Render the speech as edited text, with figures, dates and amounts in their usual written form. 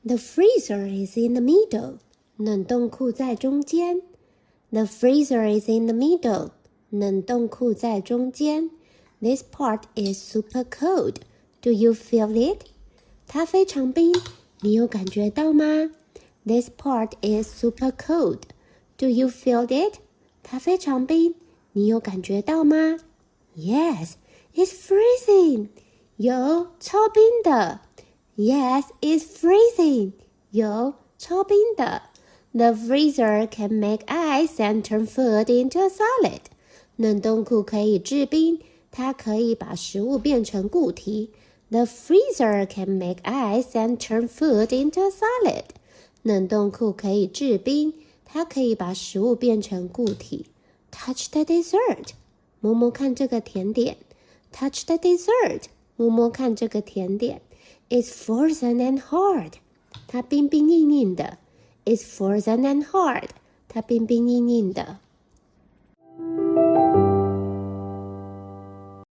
The freezer is in the middle. 冷冻库在中间。The freezer is in the middle. 冷冻库在中间。This part is super cold. Do you feel it? 它非常冰，你有感觉到吗？ This part is super cold. Do you feel it? 它非常冰，你有感觉到吗？ Yes, it's freezing. 有，超冰的。Yes, it's freezing. 有，超冰的。The freezer can make ice and turn food into a solid. 冷冻库可以制冰，它可以把食物变成固体。The freezer can make ice and turn food into a solid. 冷冻库可以制冰，它可以把食物变成固体。Touch the dessert. 摸摸看这个甜点。Touch the dessert. 摸摸看这个甜点。It's frozen and hard. 它冰冰硬硬的。It's frozen and hard. 它冰冰硬硬的。